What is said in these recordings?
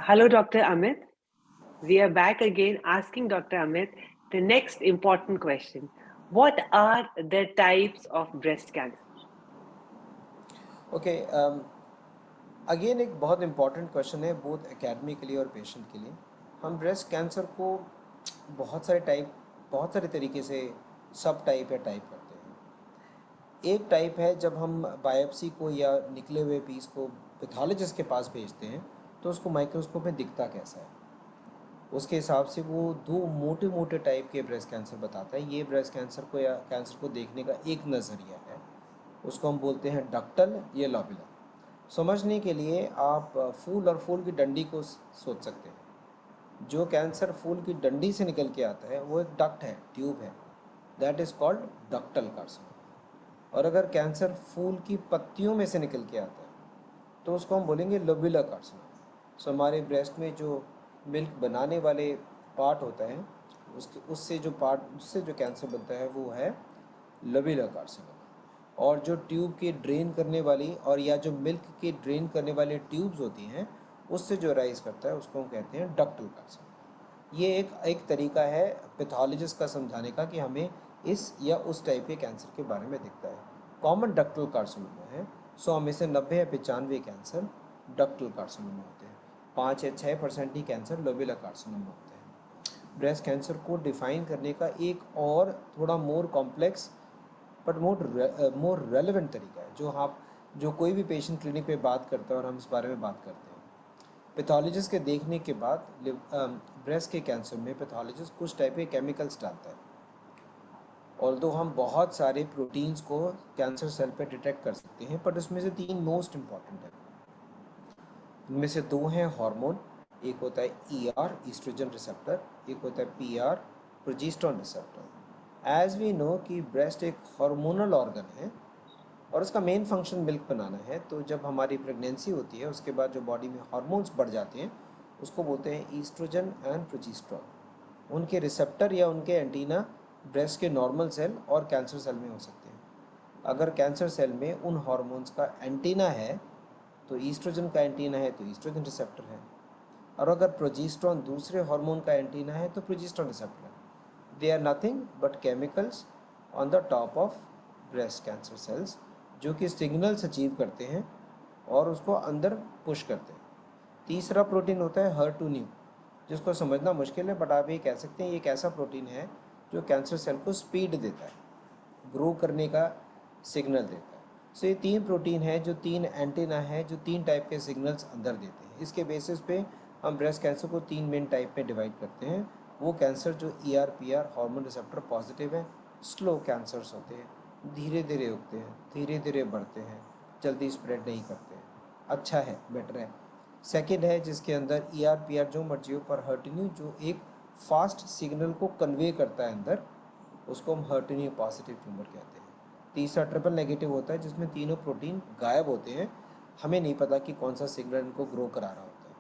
Hello, Dr. Amit. We are back again asking Dr. Amit the next important question. What are the types of breast cancer? Okay again एक बहुत important question है both academy के लिए और patient के लिए। हम breast cancer को बहुत सारे तरीके से सब टाइप या टाइप करते हैं। एक टाइप है जब हम बायोप्सी को या निकले हुए पीस को पैथोलॉजिस्ट के पास भेजते हैं तो उसको माइक्रोस्कोप में दिखता कैसा है, उसके हिसाब से वो दो मोटे मोटे टाइप के ब्रेस्ट कैंसर बताता है। ये ब्रेस्ट कैंसर को या कैंसर को देखने का एक नज़रिया है, उसको हम बोलते हैं डक्टल या लॉबुलर। समझने के लिए आप फूल और फूल की डंडी को सोच सकते हैं। जो कैंसर फूल की डंडी से निकल के आता है वो एक डक्ट है, ट्यूब है, that is called ductal carcinoma. और अगर कैंसर फूल की पत्तियों में से निकल के आता है तो उसको हम बोलेंगे लोबुलर कार्सिनोमा। सो हमारे ब्रेस्ट में जो मिल्क बनाने वाले पार्ट होता है उससे जो कैंसर बनता है वो है लोबुलर कार्सिनोमा। और जो ट्यूब के ड्रेन करने वाली और या जो मिल्क के ड्रेन करने वाली ट्यूब्स होती हैं उससे जो राइज करता है उसको हम कहते हैं डक्टल कार्सिनोमा। ये एक एक तरीका है पैथोलॉजिस्ट का समझाने का कि हमें इस या उस टाइप के कैंसर के बारे में दिखता है। कॉमन डक्टल कार्सिनोमा है। सो हमें से 90 या 95 कैंसर डक्टल कार्सिनोमा होते हैं, 5 या 6% ही कैंसर लोबुलर कार्सिनोमा होते हैं। ब्रेस्ट कैंसर को डिफाइन करने का एक और थोड़ा more complex but more relevant तरीका है जो कोई भी पेशेंट क्लिनिक पे बात करता है और हम इस बारे में बात करते हैं। पैथोलॉजिस्ट के देखने के बाद ब्रेस्ट के कैंसर में पैथोलॉजिस्ट कुछ टाइप के केमिकल्स डालता है। ऑल्दो हम बहुत सारे प्रोटीन्स को कैंसर सेल पे डिटेक्ट कर सकते हैं, बट उसमें से 3 मोस्ट इम्पॉर्टेंट है। इनमें से 2 हैं हार्मोन, एक होता है ER ईस्ट्रोजन रिसेप्टर, एक होता है PR progesterone receptor. As we know कि ब्रेस्ट एक हार्मोनल ऑर्गन है और उसका मेन फंक्शन मिल्क बनाना है। तो जब हमारी प्रेगनेंसी होती है उसके बाद जो बॉडी में हार्मोन्स बढ़ जाते हैं उसको बोलते हैं ईस्ट्रोजन एंड प्रोजेस्टेरोन। उनके रिसेप्टर या उनके एंटीना ब्रेस्ट के नॉर्मल सेल और कैंसर सेल में हो सकते हैं। अगर कैंसर सेल में उन हार्मोन्स का एंटीना है तो ईस्ट्रोजन का एंटीना है तो ईस्ट्रोजन रिसेप्टर है, और अगर प्रोजेस्टेरोन दूसरे हार्मोन का एंटीना है तो प्रोजेस्टेरोन रिसेप्टर है। They are nothing but chemicals on the top of breast cancer cells जो कि सिग्नल्स अचीव करते हैं और उसको अंदर पुश करते हैं। तीसरा प्रोटीन होता है HER2/neu, जिसको समझना मुश्किल है बट आप ये कह सकते हैं ये एक ऐसा प्रोटीन है जो कैंसर सेल को स्पीड देता है, ग्रो करने का सिग्नल देता है। सो ये 3 प्रोटीन है जो 3 एंटीना है जो 3 टाइप के सिग्नल्स अंदर देते हैं। इसके बेसिस पे हम ब्रेस्ट कैंसर को 3 मेन टाइप में डिवाइड करते हैं। वो कैंसर जो ER/PR हार्मोन रिसेप्टर पॉजिटिव है, स्लो कैंसर्स होते हैं, धीरे धीरे उगते हैं, धीरे धीरे बढ़ते हैं, जल्दी स्प्रेड नहीं करते हैं, अच्छा है, बेटर है। सेकेंड है जिसके अंदर ER/PR जो मर्जी हो पर HER2/neu जो एक फास्ट सिग्नल को कन्वे करता है अंदर, उसको हम HER2/neu पॉजिटिव ट्यूमर कहते हैं। तीसरा ट्रिपल नेगेटिव होता है जिसमें तीनों प्रोटीन गायब होते हैं, हमें नहीं पता कि कौन सा सिग्नल इनको ग्रो करा रहा होता है।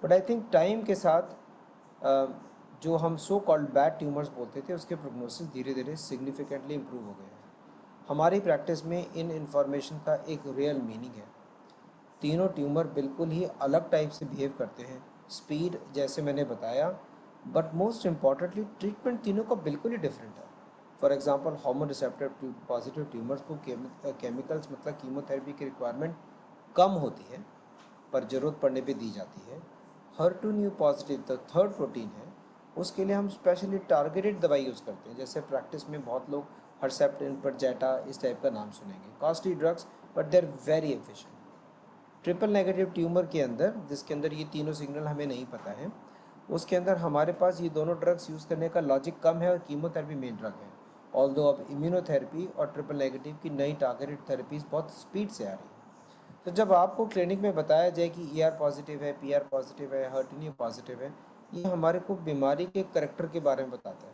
बट आई थिंक टाइम के साथ जो हम सो कॉल्ड बैड ट्यूमर्स बोलते थे उसके प्रोग्नोसिस धीरे धीरे सिग्निफिकेंटली इम्प्रूव हो गए हैं। हमारी प्रैक्टिस में इन इन्फॉर्मेशन का एक रियल मीनिंग है। तीनों ट्यूमर बिल्कुल ही अलग टाइप से बिहेव करते हैं, स्पीड जैसे मैंने बताया, बट मोस्ट इम्पॉर्टेंटली ट्रीटमेंट तीनों का बिल्कुल ही डिफरेंट है। For example hormone receptor positive tumours को केमिकल्स मतलब कीमोथेरेपी की रिक्वायरमेंट कम होती है पर ज़रूरत पड़ने पे दी जाती है। HER2/neu positive the third protein है, उसके लिए हम स्पेशली टारगेटेड दवाई यूज़ करते हैं। जैसे प्रैक्टिस में बहुत लोग हर्सेप्टिन परजेटा इस टाइप का नाम सुनेंगे, costly drugs but they are very efficient. Triple negative tumour के अंदर जिसके अंदर ये तीनों सिग्नल हमें नहीं पता है, उसके अंदर हमारे पास ये दोनों ड्रग्स यूज़ करने का लॉजिक कम है और कीमोथेरेपी मेन ड्रग है। ऑल्दो अब इम्यूनोथेरेपी और ट्रिपल नेगेटिव की नई टारगेटेड थेरेपीज़ बहुत स्पीड से आ रही है। तो जब आपको क्लिनिक में बताया जाए कि ER पॉजिटिव है, PR पॉजिटिव है, HER2/neu पॉजिटिव है, ये हमारे को बीमारी के करेक्टर के बारे में बताता है।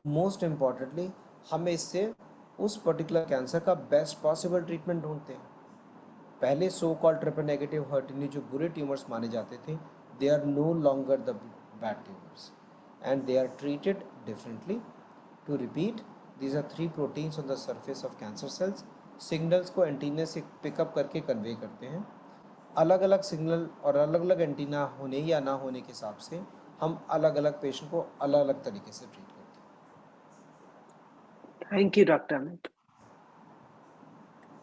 मोस्ट इम्पॉर्टेंटली हमें इससे उस पर्टिकुलर कैंसर का बेस्ट पॉसिबल ट्रीटमेंट ढूंढते हैं। पहले so called triple negative HER2/neu जो बुरे ट्यूमर्स माने जाते थे, they are no longer the bad tumours and they are treated differently. To repeat, these are 3 proteins on the surface of cancer cells, signals को antenna से pickup करके convey करते हैं। अलग अलग सिग्नल और अलग अलग एंटीना होने या ना होने के हिसाब से हम अलग अलग पेशेंट को अलग अलग तरीके से ट्रीट करते हैं। Thank you, Dr. Amit.